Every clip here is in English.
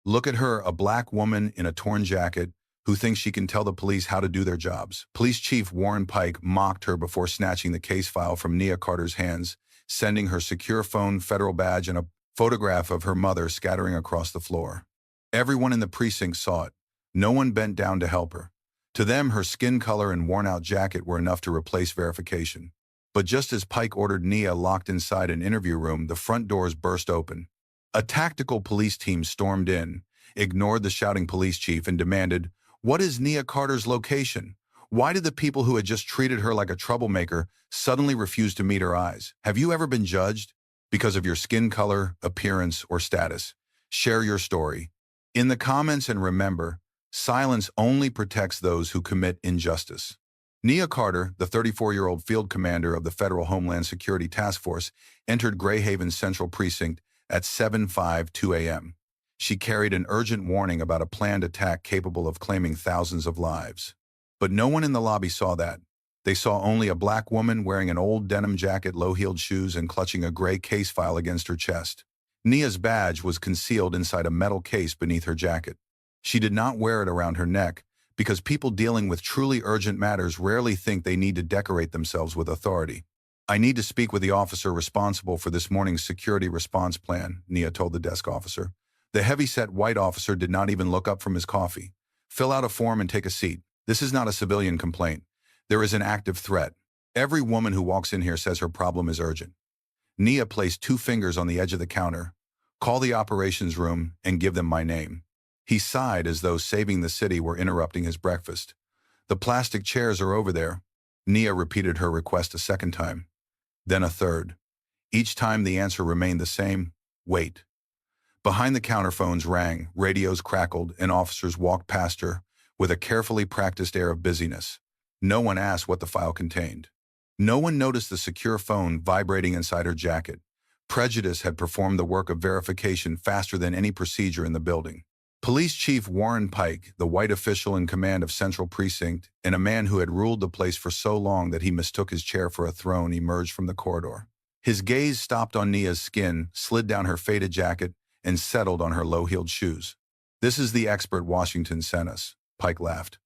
Look at her, a black woman in a torn jacket who thinks she can tell the police how to do their jobs. Police Chief Warren Pike mocked her before snatching the case file from Nia Carter's hands, sending her secure phone, federal badge, and a photograph of her mother scattering across the floor. Everyone in the precinct saw it. No one bent down to help her. To them, her skin color and worn-out jacket were enough to replace verification. But just as Pike ordered Nia locked inside an interview room, the front doors burst open. A tactical police team stormed in, ignored the shouting police chief, and demanded, "What is Nia Carter's location? Why did the people who had just treated her like a troublemaker suddenly refuse to meet her eyes? Have you ever been judged because of your skin color, appearance, or status? Share your story in the comments, and remember, silence only protects those who commit injustice." Nia Carter, the 34-year-old field commander of the Federal Homeland Security Task Force, entered Grayhaven Central Precinct at 7:52 a.m. She carried an urgent warning about a planned attack capable of claiming thousands of lives. But no one in the lobby saw that. They saw only a black woman wearing an old denim jacket, low-heeled shoes, and clutching a gray case file against her chest. Nia's badge was concealed inside a metal case beneath her jacket. She did not wear it around her neck, because people dealing with truly urgent matters rarely think they need to decorate themselves with authority. "I need to speak with the officer responsible for this morning's security response plan," Nia told the desk officer. The heavy-set white officer did not even look up from his coffee. "Fill out a form and take a seat. This is not a civilian complaint. There is an active threat. Every woman who walks in here says her problem is urgent." Nia placed 2 fingers on the edge of the counter. "Call the operations room and give them my name." He sighed as though saving the city were interrupting his breakfast. "The plastic chairs are over there." Nia repeated her request a second time, then a third. Each time the answer remained the same: wait. Behind the counter, phones rang, radios crackled, and officers walked past her with a carefully practiced air of busyness. No one asked what the file contained. No one noticed the secure phone vibrating inside her jacket. Prejudice had performed the work of verification faster than any procedure in the building. Police Chief Warren Pike, the white official in command of Central Precinct, and a man who had ruled the place for so long that he mistook his chair for a throne, emerged from the corridor. His gaze stopped on Nia's skin, slid down her faded jacket, and settled on her low-heeled shoes. "This is the expert Washington sent us," Pike laughed.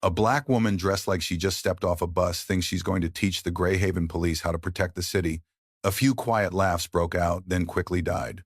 "A black woman dressed like she just stepped off a bus thinks she's going to teach the Grayhaven police how to protect the city." A few quiet laughs broke out, then quickly died.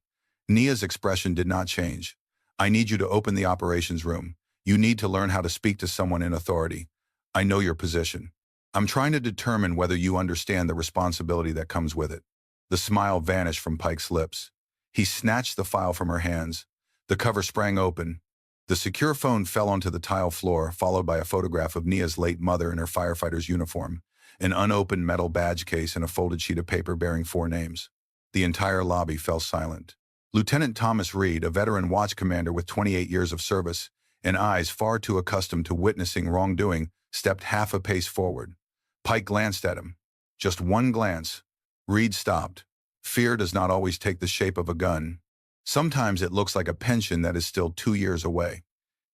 Nia's expression did not change. "I need you to open the operations room. You need to learn how to speak to someone in authority. I know your position. I'm trying to determine whether you understand the responsibility that comes with it." The smile vanished from Pike's lips. He snatched the file from her hands. The cover sprang open. The secure phone fell onto the tile floor, followed by a photograph of Nia's late mother in her firefighter's uniform, an unopened metal badge case, and a folded sheet of paper bearing 4 names. The entire lobby fell silent. Lieutenant Thomas Reed, a veteran watch commander with 28 years of service and eyes far too accustomed to witnessing wrongdoing, stepped half a pace forward. Pike glanced at him. Just one glance. Reed stopped. Fear does not always take the shape of a gun. Sometimes it looks like a pension that is still 2 years away.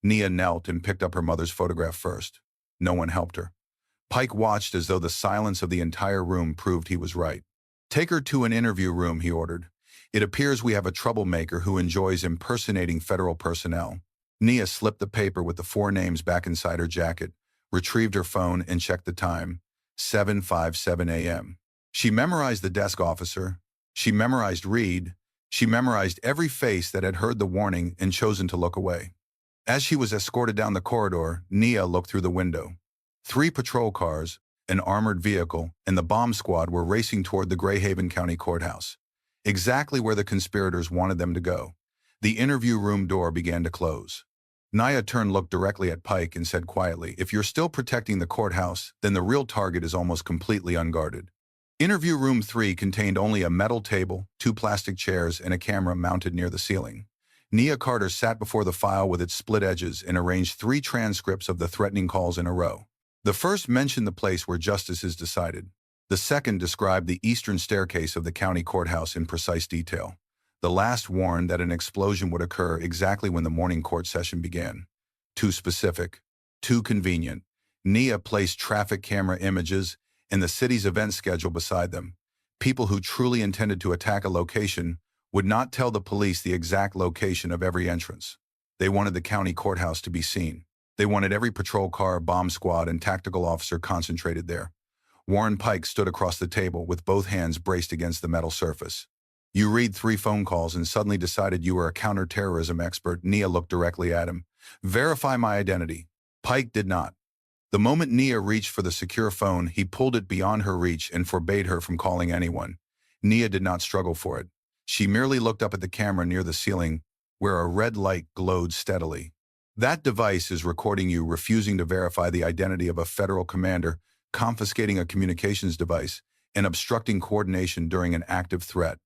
Nia knelt and picked up her mother's photograph first. No one helped her. Pike watched as though the silence of the entire room proved he was right. "Take her to an interview room," he ordered. "It appears we have a troublemaker who enjoys impersonating federal personnel." Nia slipped the paper with the 4 names back inside her jacket, retrieved her phone, and checked the time. 7:57 a.m. She memorized the desk officer. She memorized Reed. She memorized every face that had heard the warning and chosen to look away. As she was escorted down the corridor, Nia looked through the window. 3 patrol cars, an armored vehicle, and the bomb squad were racing toward the Grayhaven County Courthouse, exactly where the conspirators wanted them to go. The interview room door began to close. Nia turned, looked directly at Pike, and said quietly, "If you're still protecting the courthouse, then the real target is almost completely unguarded." Interview room 3 contained only a metal table, 2 plastic chairs, and a camera mounted near the ceiling. Nia Carter sat before the file with its split edges and arranged 3 transcripts of the threatening calls in a row. The first mentioned the place where justice is decided. The second described the eastern staircase of the county courthouse in precise detail. The last warned that an explosion would occur exactly when the morning court session began. Too specific, too convenient. Nia placed traffic camera images and the city's event schedule beside them. People who truly intended to attack a location would not tell the police the exact location of every entrance. They wanted the county courthouse to be seen. They wanted every patrol car, bomb squad, and tactical officer concentrated there. Warren Pike stood across the table with both hands braced against the metal surface. "You read 3 phone calls and suddenly decided you were a counterterrorism expert." Nia looked directly at him. "Verify my identity." Pike did not. The moment Nia reached for the secure phone, he pulled it beyond her reach and forbade her from calling anyone. Nia did not struggle for it. She merely looked up at the camera near the ceiling, where a red light glowed steadily. "That device is recording you refusing to verify the identity of a federal commander, confiscating a communications device, and obstructing coordination during an active threat."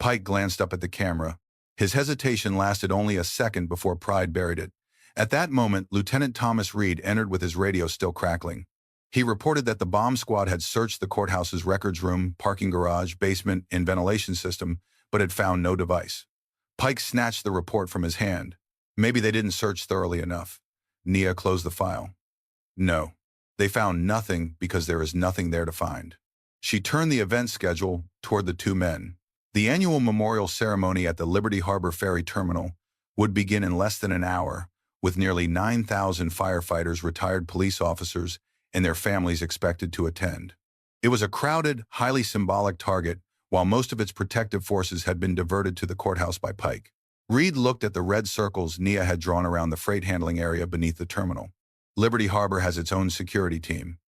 Pike glanced up at the camera. His hesitation lasted only a second before pride buried it. At that moment, Lieutenant Thomas Reed entered with his radio still crackling. He reported that the bomb squad had searched the courthouse's records room, parking garage, basement, and ventilation system, but had found no device. Pike snatched the report from his hand. "Maybe they didn't search thoroughly enough." Nia closed the file. "No, they found nothing because there is nothing there to find." She turned the event schedule toward the 2 men. The annual memorial ceremony at the Liberty Harbor Ferry Terminal would begin in less than an hour, with nearly 9,000 firefighters, retired police officers, and their families expected to attend. It was a crowded, highly symbolic target, while most of its protective forces had been diverted to the courthouse by Pike. Reed looked at the red circles Nia had drawn around the freight handling area beneath the terminal. "Liberty Harbor has its own security team."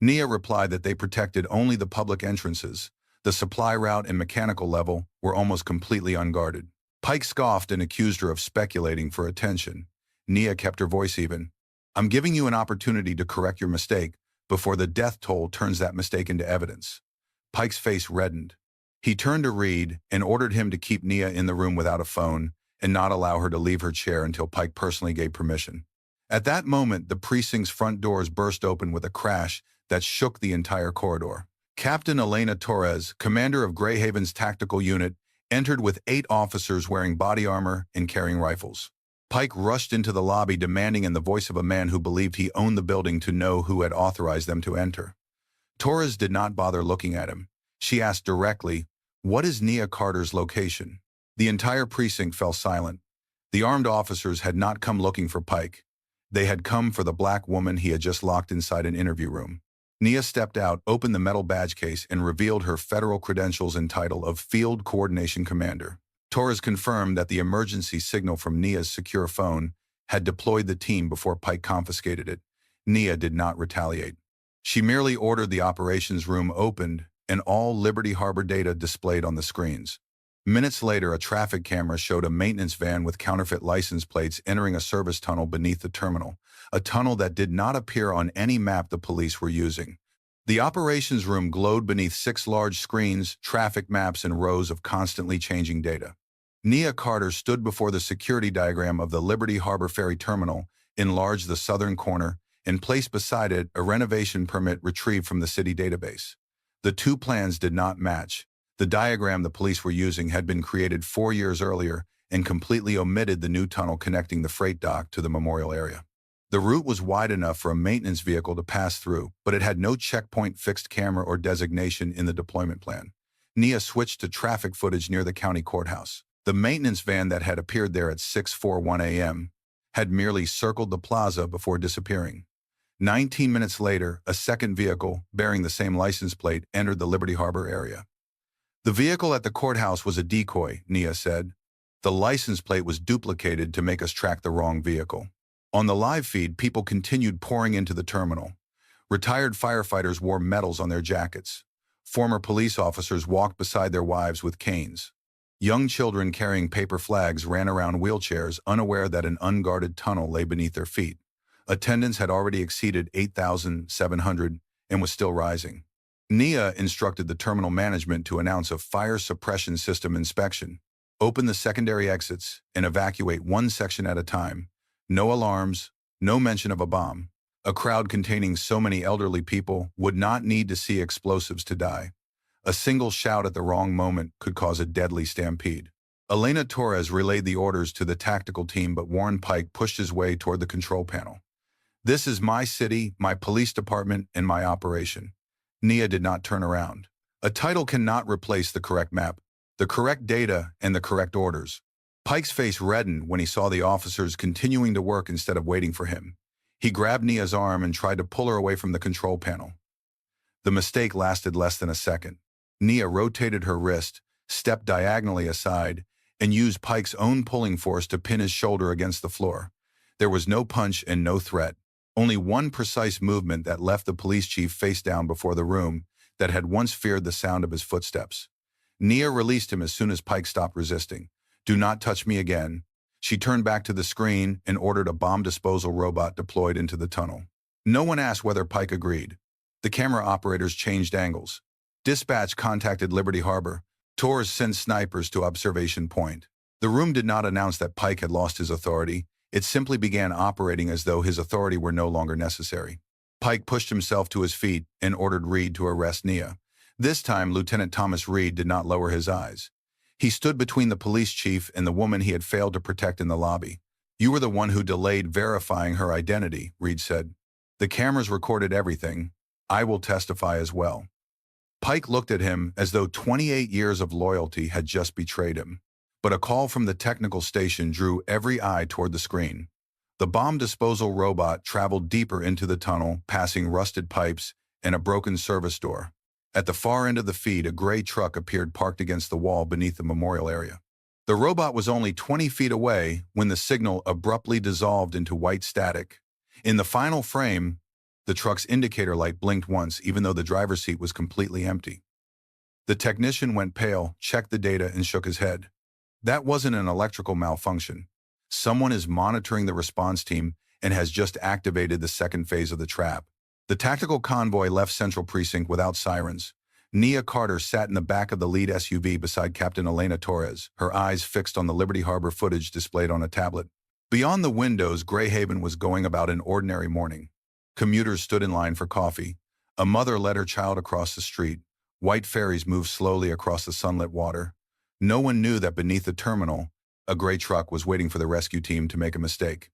Nia replied that they protected only the public entrances. The supply route and mechanical level were almost completely unguarded. Pike scoffed and accused her of speculating for attention. Nia kept her voice even. "I'm giving you an opportunity to correct your mistake before the death toll turns that mistake into evidence." Pike's face reddened. He turned to Reed and ordered him to keep Nia in the room without a phone and not allow her to leave her chair until Pike personally gave permission. At that moment, the precinct's front doors burst open with a crash that shook the entire corridor. Captain Elena Torres, commander of Grayhaven's tactical unit, entered with 8 officers wearing body armor and carrying rifles. Pike rushed into the lobby, demanding in the voice of a man who believed he owned the building to know who had authorized them to enter. Torres did not bother looking at him. She asked directly, "What is Nia Carter's location?" The entire precinct fell silent. The armed officers had not come looking for Pike. They had come for the black woman he had just locked inside an interview room. Nia stepped out, opened the metal badge case, and revealed her federal credentials and title of Field Coordination Commander. Torres confirmed that the emergency signal from Nia's secure phone had deployed the team before Pike confiscated it. Nia did not retaliate. She merely ordered the operations room opened and all Liberty Harbor data displayed on the screens. Minutes later, a traffic camera showed a maintenance van with counterfeit license plates entering a service tunnel beneath the terminal, a tunnel that did not appear on any map the police were using. The operations room glowed beneath 6 large screens, traffic maps, and rows of constantly changing data. Nia Carter stood before the security diagram of the Liberty Harbor Ferry Terminal, enlarged the southern corner, and placed beside it a renovation permit retrieved from the city database. The 2 plans did not match. The diagram the police were using had been created 4 years earlier and completely omitted the new tunnel connecting the freight dock to the memorial area. The route was wide enough for a maintenance vehicle to pass through, but it had no checkpoint, fixed camera, or designation in the deployment plan. Nia switched to traffic footage near the county courthouse. The maintenance van that had appeared there at 6:41 a.m. had merely circled the plaza before disappearing. 19 minutes later, a second vehicle, bearing the same license plate, entered the Liberty Harbor area. "The vehicle at the courthouse was a decoy," Nia said. "The license plate was duplicated to make us track the wrong vehicle." On the live feed, people continued pouring into the terminal. Retired firefighters wore medals on their jackets. Former police officers walked beside their wives with canes. Young children carrying paper flags ran around wheelchairs, unaware that an unguarded tunnel lay beneath their feet. Attendance had already exceeded 8,700 and was still rising. Nia instructed the terminal management to announce a fire suppression system inspection, open the secondary exits, and evacuate one section at a time. No alarms, no mention of a bomb. A crowd containing so many elderly people would not need to see explosives to die. A single shout at the wrong moment could cause a deadly stampede. Elena Torres relayed the orders to the tactical team, but Warren Pike pushed his way toward the control panel. "This is my city, my police department, and my operation." Nia did not turn around. A title cannot replace the correct map, the correct data, and the correct orders. Pike's face reddened when he saw the officers continuing to work instead of waiting for him. He grabbed Nia's arm and tried to pull her away from the control panel. The mistake lasted less than a second. Nia rotated her wrist, stepped diagonally aside, and used Pike's own pulling force to pin his shoulder against the floor. There was no punch and no threat, only one precise movement that left the police chief face down before the room that had once feared the sound of his footsteps. Nia released him as soon as Pike stopped resisting. "Do not touch me again." She turned back to the screen and ordered a bomb disposal robot deployed into the tunnel. No one asked whether Pike agreed. The camera operators changed angles. Dispatch contacted Liberty Harbor. Torres sent snipers to observation point. The room did not announce that Pike had lost his authority. It simply began operating as though his authority were no longer necessary. Pike pushed himself to his feet and ordered Reed to arrest Nia. This time, Lieutenant Thomas Reed did not lower his eyes. He stood between the police chief and the woman he had failed to protect in the lobby. "You were the one who delayed verifying her identity," Reed said. "The cameras recorded everything. I will testify as well." Pike looked at him as though 28 years of loyalty had just betrayed him. But a call from the technical station drew every eye toward the screen. The bomb disposal robot traveled deeper into the tunnel, passing rusted pipes and a broken service door. At the far end of the feed, a gray truck appeared parked against the wall beneath the memorial area. The robot was only 20 feet away when the signal abruptly dissolved into white static. In the final frame, the truck's indicator light blinked once, even though the driver's seat was completely empty. The technician went pale, checked the data, and shook his head. That wasn't an electrical malfunction. Someone is monitoring the response team and has just activated the second phase of the trap. The tactical convoy left Central Precinct without sirens. Nia Carter sat in the back of the lead SUV beside Captain Elena Torres, her eyes fixed on the Liberty Harbor footage displayed on a tablet. Beyond the windows, Grayhaven was going about an ordinary morning. Commuters stood in line for coffee. A mother led her child across the street. White ferries moved slowly across the sunlit water. No one knew that beneath the terminal, a gray truck was waiting for the rescue team to make a mistake.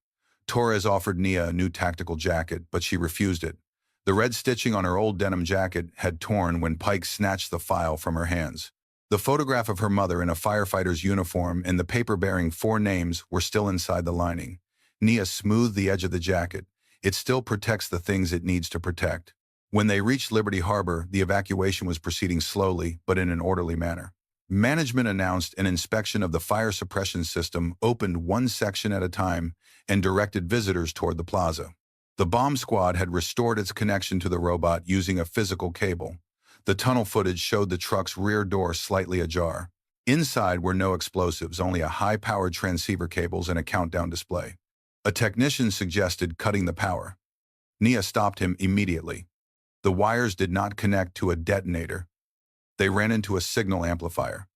Torres offered Nia a new tactical jacket, but she refused it. The red stitching on her old denim jacket had torn when Pike snatched the file from her hands. The photograph of her mother in a firefighter's uniform and the paper bearing 4 names were still inside the lining. Nia smoothed the edge of the jacket. It still protects the things it needs to protect. When they reached Liberty Harbor, the evacuation was proceeding slowly, but in an orderly manner. Management announced an inspection of the fire suppression system, opened one section at a time, and directed visitors toward the plaza. The bomb squad had restored its connection to the robot using a physical cable. The tunnel footage showed the truck's rear door slightly ajar. Inside were no explosives, only a high-powered transceiver cables and a countdown display. A technician suggested cutting the power. Nia stopped him immediately. The wires did not connect to a detonator. They ran into a signal amplifier.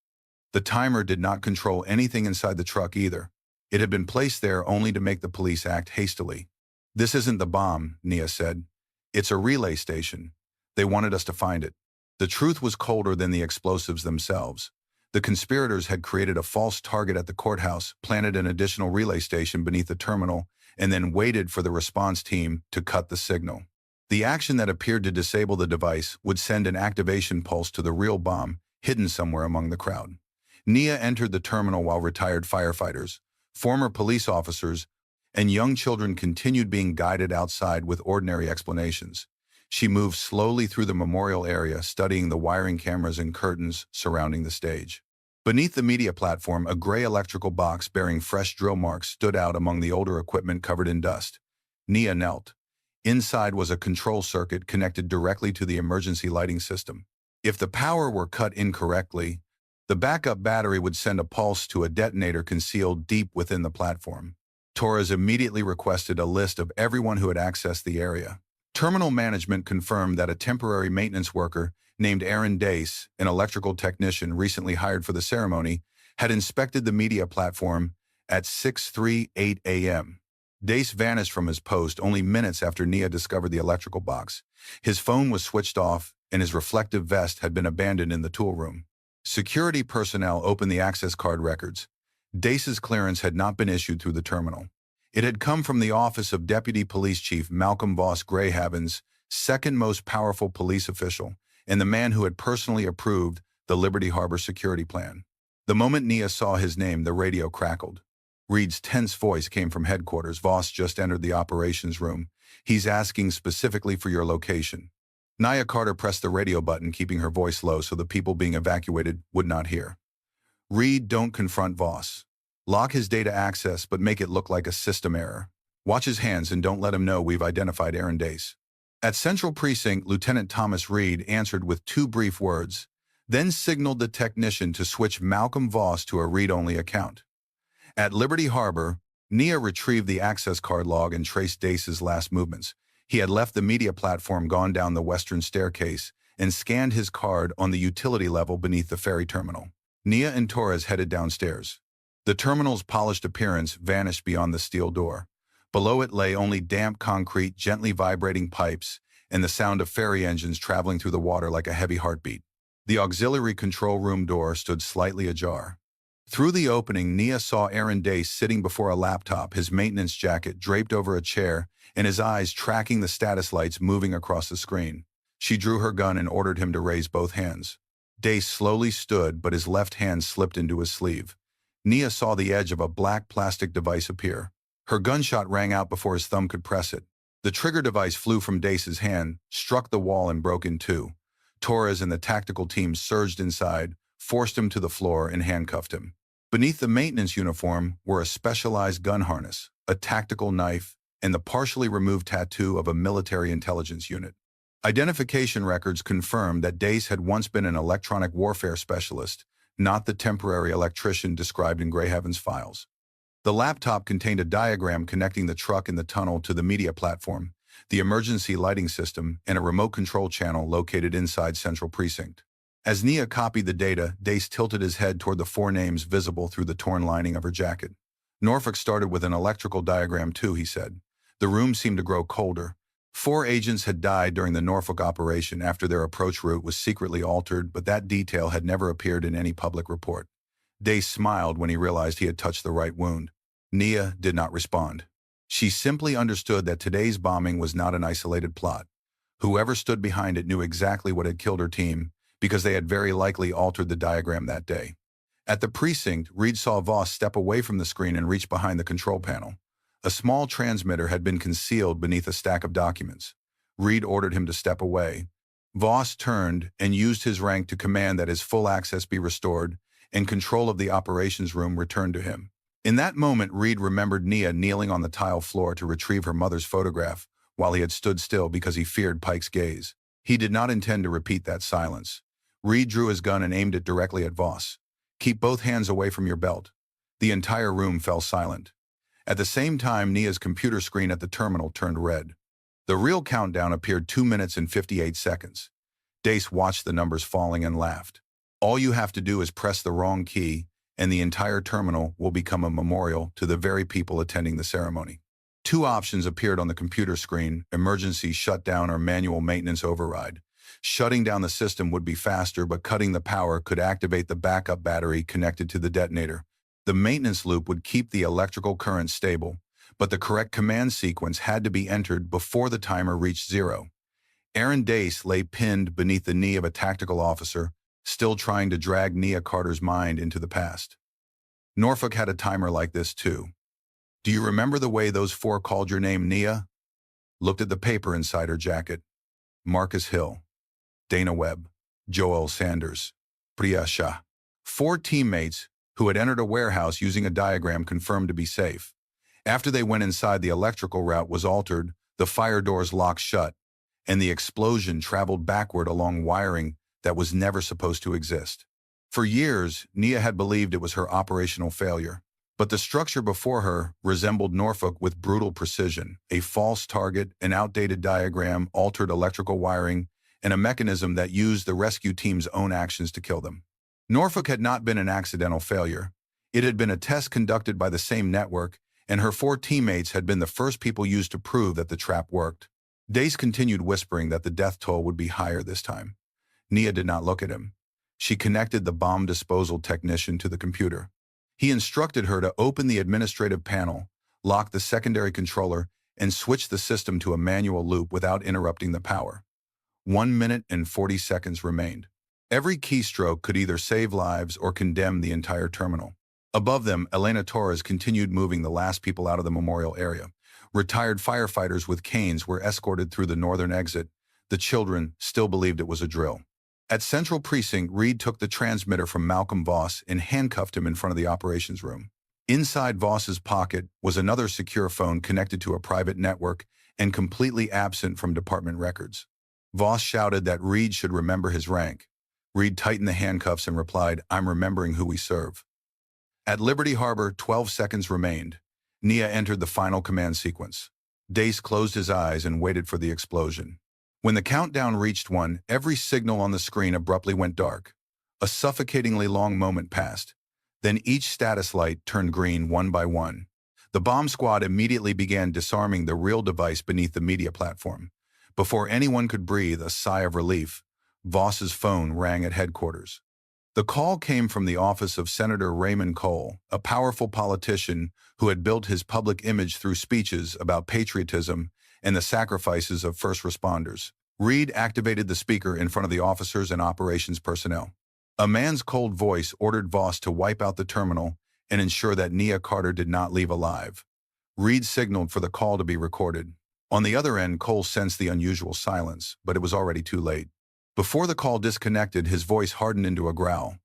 The timer did not control anything inside the truck either. It had been placed there only to make the police act hastily. "This isn't the bomb," Nia said. "It's a relay station. They wanted us to find it." The truth was colder than the explosives themselves. The conspirators had created a false target at the courthouse, planted an additional relay station beneath the terminal, and then waited for the response team to cut the signal. The action that appeared to disable the device would send an activation pulse to the real bomb, hidden somewhere among the crowd. Nia entered the terminal while retired firefighters, former police officers, and young children continued being guided outside with ordinary explanations. She moved slowly through the memorial area, studying the wiring cameras and curtains surrounding the stage. Beneath the media platform, a gray electrical box bearing fresh drill marks stood out among the older equipment covered in dust. Nia knelt. Inside was a control circuit connected directly to the emergency lighting system. If the power were cut incorrectly, the backup battery would send a pulse to a detonator concealed deep within the platform. Torres immediately requested a list of everyone who had accessed the area. Terminal management confirmed that a temporary maintenance worker named Aaron Dace, an electrical technician recently hired for the ceremony, had inspected the media platform at 6:38 a.m. Dace vanished from his post only minutes after Nia discovered the electrical box. His phone was switched off, and his reflective vest had been abandoned in the tool room. Security personnel opened the access card records. Dace's clearance had not been issued through the terminal. It had come from the office of Deputy Police Chief Malcolm Voss Grayhaven's second most powerful police official, and the man who had personally approved the Liberty Harbor security plan. The moment Nia saw his name, the radio crackled. Reed's tense voice came from headquarters. Voss just entered the operations room. He's asking specifically for your location. Nia Carter pressed the radio button, keeping her voice low so the people being evacuated would not hear. Reed, don't confront Voss. Lock his data access, but make it look like a system error. Watch his hands and don't let him know we've identified Aaron Dace. At Central Precinct, Lieutenant Thomas Reed answered with 2 brief words, then signaled the technician to switch Malcolm Voss to a read-only account. At Liberty Harbor, Nia retrieved the access card log and traced Dace's last movements. He had left the media platform, gone down the western staircase, and scanned his card on the utility level beneath the ferry terminal. Nia and Torres headed downstairs. The terminal's polished appearance vanished beyond the steel door. Below it lay only damp concrete, gently vibrating pipes, and the sound of ferry engines traveling through the water like a heavy heartbeat. The auxiliary control room door stood slightly ajar. Through the opening, Nia saw Aaron Dace sitting before a laptop, his maintenance jacket draped over a chair, and his eyes tracking the status lights moving across the screen. She drew her gun and ordered him to raise both hands. Dace slowly stood, but his left hand slipped into his sleeve. Nia saw the edge of a black plastic device appear. Her gunshot rang out before his thumb could press it. The trigger device flew from Dace's hand, struck the wall, and broke in 2. Torres and the tactical team surged inside, forced him to the floor, and handcuffed him. Beneath the maintenance uniform were a specialized gun harness, a tactical knife, and the partially removed tattoo of a military intelligence unit. Identification records confirmed that Dace had once been an electronic warfare specialist, not the temporary electrician described in Grayhaven's files. The laptop contained a diagram connecting the truck in the tunnel to the media platform, the emergency lighting system, and a remote control channel located inside Central Precinct. As Nia copied the data, Dace tilted his head toward the 4 names visible through the torn lining of her jacket. Norfolk started with an electrical diagram too, he said. The room seemed to grow colder. 4 agents had died during the Norfolk operation after their approach route was secretly altered, but that detail had never appeared in any public report. Dace smiled when he realized he had touched the right wound. Nia did not respond. She simply understood that today's bombing was not an isolated plot. Whoever stood behind it knew exactly what had killed her team, because they had very likely altered the diagram that day. At the precinct, Reed saw Voss step away from the screen and reach behind the control panel. A small transmitter had been concealed beneath a stack of documents. Reed ordered him to step away. Voss turned and used his rank to command that his full access be restored, and control of the operations room returned to him. In that moment, Reed remembered Nia kneeling on the tile floor to retrieve her mother's photograph while he had stood still because he feared Pike's gaze. He did not intend to repeat that silence. Reed drew his gun and aimed it directly at Voss. "Keep both hands away from your belt." The entire room fell silent. At the same time, Nia's computer screen at the terminal turned red. The real countdown appeared 2 minutes and 58 seconds. Dace watched the numbers falling and laughed. "All you have to do is press the wrong key, and the entire terminal will become a memorial to the very people attending the ceremony." 2 options appeared on the computer screen: emergency shutdown or manual maintenance override. Shutting down the system would be faster, but cutting the power could activate the backup battery connected to the detonator. The maintenance loop would keep the electrical current stable, but the correct command sequence had to be entered before the timer reached 0. Aaron Dace lay pinned beneath the knee of a tactical officer, still trying to drag Nia Carter's mind into the past. Norfolk had a timer like this too. "Do you remember the way those 4 called your name, Nia?" Looked at the paper inside her jacket. Marcus Hill, Dana Webb, Joel Sanders, Priya Shah. 4 teammates who had entered a warehouse using a diagram confirmed to be safe. After they went inside, the electrical route was altered, the fire doors locked shut, and the explosion traveled backward along wiring that was never supposed to exist. For years, Nia had believed it was her operational failure, but the structure before her resembled Norfolk with brutal precision: a false target, an outdated diagram, altered electrical wiring, and a mechanism that used the rescue team's own actions to kill them. Norfolk had not been an accidental failure. It had been a test conducted by the same network, and her 4 teammates had been the first people used to prove that the trap worked. Dace continued whispering that the death toll would be higher this time. Nia did not look at him. She connected the bomb disposal technician to the computer. He instructed her to open the administrative panel, lock the secondary controller, and switch the system to a manual loop without interrupting the power. 1 minute and 40 seconds remained. Every keystroke could either save lives or condemn the entire terminal. Above them, Elena Torres continued moving the last people out of the memorial area. Retired firefighters with canes were escorted through the northern exit. The children still believed it was a drill. At Central Precinct, Reed took the transmitter from Malcolm Voss and handcuffed him in front of the operations room. Inside Voss's pocket was another secure phone connected to a private network and completely absent from department records. Voss shouted that Reed should remember his rank. Reed tightened the handcuffs and replied, "I'm remembering who we serve." At Liberty Harbor, 12 seconds remained. Nia entered the final command sequence. Dace closed his eyes and waited for the explosion. When the countdown reached 1, every signal on the screen abruptly went dark. A suffocatingly long moment passed. Then each status light turned green one by one. The bomb squad immediately began disarming the real device beneath the media platform. Before anyone could breathe a sigh of relief, Voss's phone rang at headquarters. The call came from the office of Senator Raymond Cole, a powerful politician who had built his public image through speeches about patriotism and the sacrifices of first responders. Reed activated the speaker in front of the officers and operations personnel. A man's cold voice ordered Voss to wipe out the terminal and ensure that Nia Carter did not leave alive. Reed signaled for the call to be recorded. On the other end, Cole sensed the unusual silence, but it was already too late. Before the call disconnected, his voice hardened into a growl.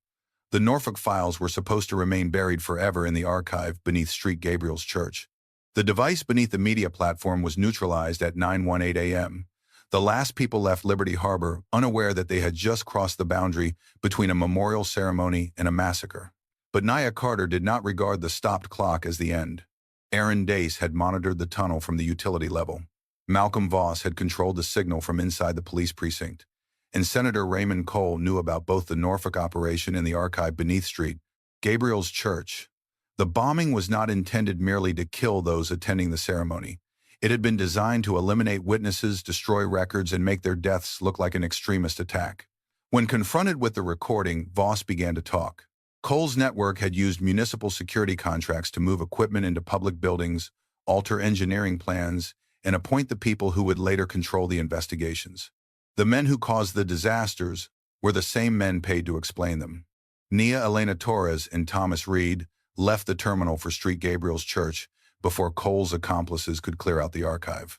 The Norfolk files were supposed to remain buried forever in the archive beneath St. Gabriel's Church. The device beneath the media platform was neutralized at 9:18 a.m. The last people left Liberty Harbor, unaware that they had just crossed the boundary between a memorial ceremony and a massacre. But Nia Carter did not regard the stopped clock as the end. Aaron Dace had monitored the tunnel from the utility level. Malcolm Voss had controlled the signal from inside the police precinct. And Senator Raymond Cole knew about both the Norfolk operation and the archive beneath St. Gabriel's Church. The bombing was not intended merely to kill those attending the ceremony. It had been designed to eliminate witnesses, destroy records, and make their deaths look like an extremist attack. When confronted with the recording, Voss began to talk. Cole's network had used municipal security contracts to move equipment into public buildings, alter engineering plans, and appoint the people who would later control the investigations. The men who caused the disasters were the same men paid to explain them. Nia Elena Torres and Thomas Reed left the terminal for St. Gabriel's Church before Cole's accomplices could clear out the archive.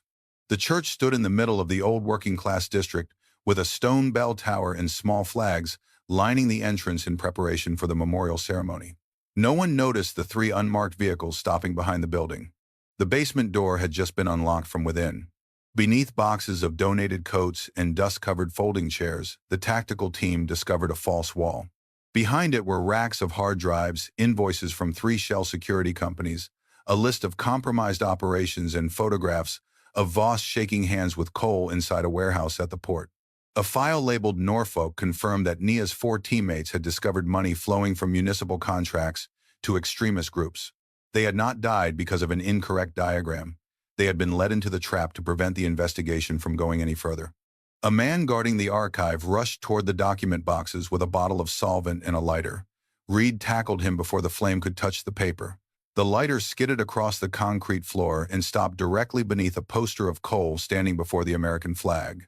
The church stood in the middle of the old working-class district with a stone bell tower and small flags lining the entrance in preparation for the memorial ceremony. No one noticed the 3 unmarked vehicles stopping behind the building. The basement door had just been unlocked from within. Beneath boxes of donated coats and dust-covered folding chairs, the tactical team discovered a false wall. Behind it were racks of hard drives, invoices from 3 shell security companies, a list of compromised operations, and photographs of Voss shaking hands with Cole inside a warehouse at the port. A file labeled Norfolk confirmed that Nia's 4 teammates had discovered money flowing from municipal contracts to extremist groups. They had not died because of an incorrect diagram. They had been led into the trap to prevent the investigation from going any further. A man guarding the archive rushed toward the document boxes with a bottle of solvent and a lighter. Reed tackled him before the flame could touch the paper. The lighter skidded across the concrete floor and stopped directly beneath a poster of Cole standing before the American flag.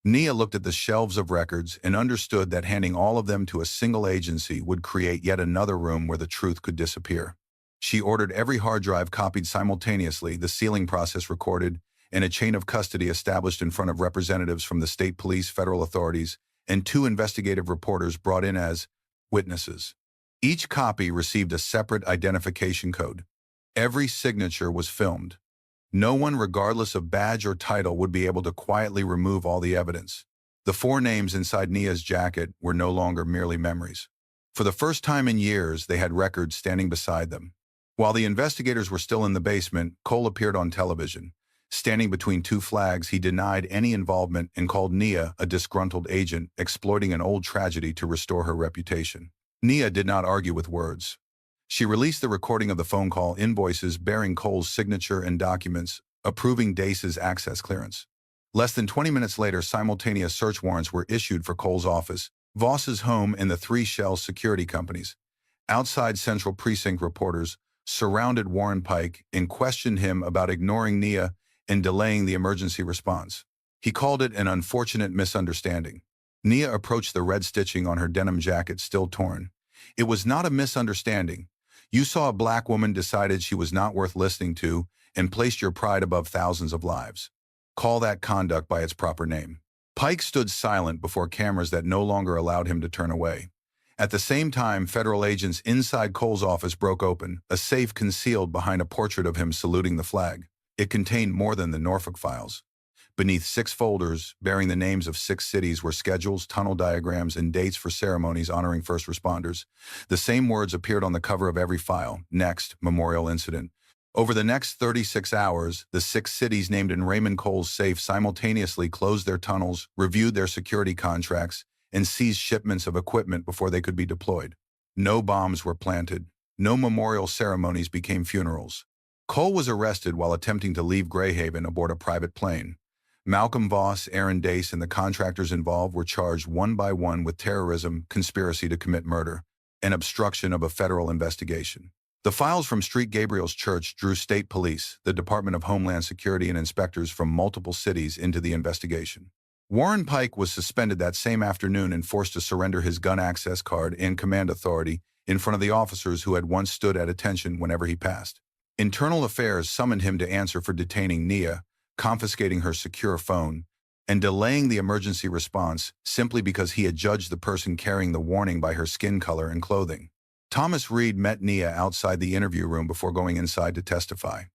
Nia looked at the shelves of records and understood that handing all of them to a single agency would create yet another room where the truth could disappear. She ordered every hard drive copied simultaneously, the sealing process recorded, and a chain of custody established in front of representatives from the state police, federal authorities, and 2 investigative reporters brought in as witnesses. Each copy received a separate identification code. Every signature was filmed. No one, regardless of badge or title, would be able to quietly remove all the evidence. The 4 names inside Nia's jacket were no longer merely memories. For the first time in years, they had records standing beside them. While the investigators were still in the basement, Cole appeared on television. Standing between 2 flags, he denied any involvement and called Nia a disgruntled agent, exploiting an old tragedy to restore her reputation. Nia did not argue with words. She released the recording of the phone call, invoices bearing Cole's signature, and documents approving Dace's access clearance. Less than 20 minutes later, simultaneous search warrants were issued for Cole's office, Voss's home, and the 3 shell security companies. Outside Central Precinct, reporters surrounded Warren Pike and questioned him about ignoring Nia and delaying the emergency response. He called it an unfortunate misunderstanding. Nia approached the red stitching on her denim jacket still torn. It was not a misunderstanding. You saw a black woman, decided she was not worth listening to, and placed your pride above thousands of lives. Call that conduct by its proper name. Pike stood silent before cameras that no longer allowed him to turn away. At the same time, federal agents inside Cole's office broke open, a safe concealed behind a portrait of him saluting the flag. It contained more than the Norfolk files. Beneath 6 folders, bearing the names of 6 cities, were schedules, tunnel diagrams, and dates for ceremonies honoring first responders. The same words appeared on the cover of every file: next, memorial incident. Over the next 36 hours, the 6 cities named in Raymond Cole's safe simultaneously closed their tunnels, reviewed their security contracts, and seized shipments of equipment before they could be deployed. No bombs were planted. No memorial ceremonies became funerals. Cole was arrested while attempting to leave Grayhaven aboard a private plane. Malcolm Voss, Aaron Dace, and the contractors involved were charged one by one with terrorism, conspiracy to commit murder, and obstruction of a federal investigation. The files from St. Gabriel's Church drew state police, the Department of Homeland Security, and inspectors from multiple cities into the investigation. Warren Pike was suspended that same afternoon and forced to surrender his gun access card and command authority in front of the officers who had once stood at attention whenever he passed. Internal Affairs summoned him to answer for detaining Nia, confiscating her secure phone, and delaying the emergency response simply because he had judged the person carrying the warning by her skin color and clothing. Thomas Reed met Nia outside the interview room before going inside to testify.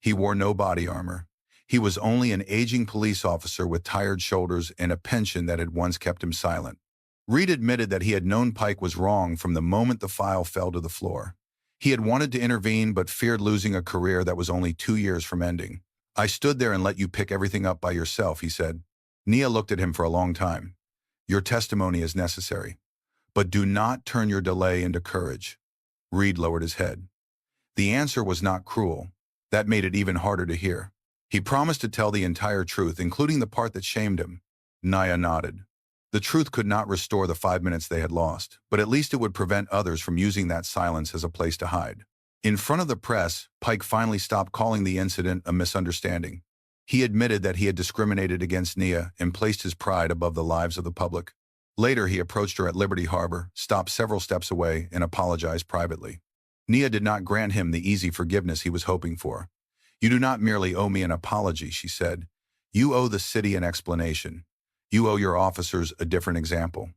He wore no body armor. He was only an aging police officer with tired shoulders and a penchant that had once kept him silent. Reed admitted that he had known Pike was wrong from the moment the file fell to the floor. He had wanted to intervene but feared losing a career that was only 2 years from ending. "I stood there and let you pick everything up by yourself," he said. Nia looked at him for a long time. "Your testimony is necessary, but do not turn your delay into courage." Reed lowered his head. The answer was not cruel. That made it even harder to hear. He promised to tell the entire truth, including the part that shamed him. Nia nodded. The truth could not restore the 5 minutes they had lost, but at least it would prevent others from using that silence as a place to hide. In front of the press, Pike finally stopped calling the incident a misunderstanding. He admitted that he had discriminated against Nia and placed his pride above the lives of the public. Later, he approached her at Liberty Harbor, stopped several steps away, and apologized privately. Nia did not grant him the easy forgiveness he was hoping for. "You do not merely owe me an apology," she said. "You owe the city an explanation. You owe your officers a different example.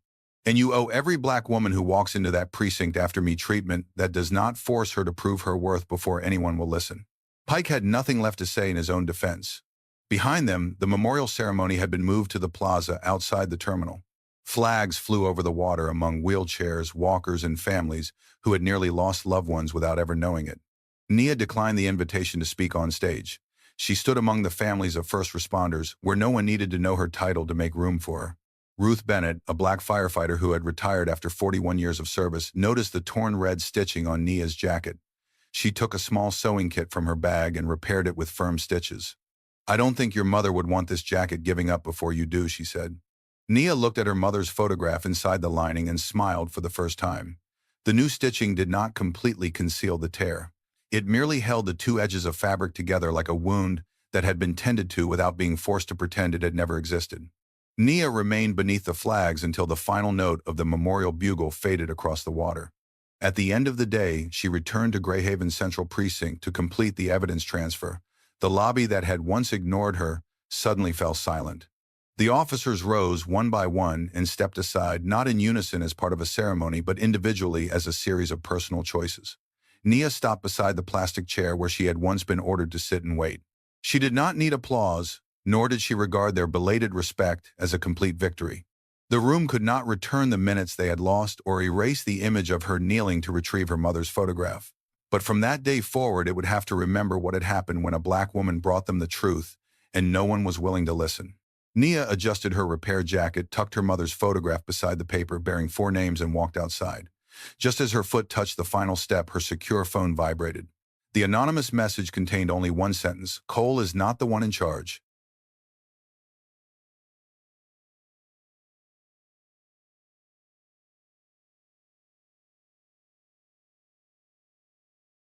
And you owe every black woman who walks into that precinct after me treatment that does not force her to prove her worth before anyone will listen." Pike had nothing left to say in his own defense. Behind them, the memorial ceremony had been moved to the plaza outside the terminal. Flags flew over the water among wheelchairs, walkers, and families who had nearly lost loved ones without ever knowing it. Nia declined the invitation to speak on stage. She stood among the families of first responders, where no one needed to know her title to make room for her. Ruth Bennett, a black firefighter who had retired after 41 years of service, noticed the torn red stitching on Nia's jacket. She took a small sewing kit from her bag and repaired it with firm stitches. "I don't think your mother would want this jacket giving up before you do," she said. Nia looked at her mother's photograph inside the lining and smiled for the first time. The new stitching did not completely conceal the tear. It merely held the 2 edges of fabric together like a wound that had been tended to without being forced to pretend it had never existed. Nia remained beneath the flags until the final note of the memorial bugle faded across the water. At the end of the day, she returned to Grayhaven Central Precinct to complete the evidence transfer. The lobby that had once ignored her suddenly fell silent. The officers rose one by one and stepped aside, not in unison as part of a ceremony, but individually as a series of personal choices. Nia stopped beside the plastic chair where she had once been ordered to sit and wait. She did not need applause, nor did she regard their belated respect as a complete victory. The room could not return the minutes they had lost or erase the image of her kneeling to retrieve her mother's photograph. But from that day forward, it would have to remember what had happened when a black woman brought them the truth, and no one was willing to listen. Nia adjusted her repaired jacket, tucked her mother's photograph beside the paper bearing 4 names, and walked outside. Just as her foot touched the final step, her secure phone vibrated. The anonymous message contained only one sentence: "Cole is not the one in charge.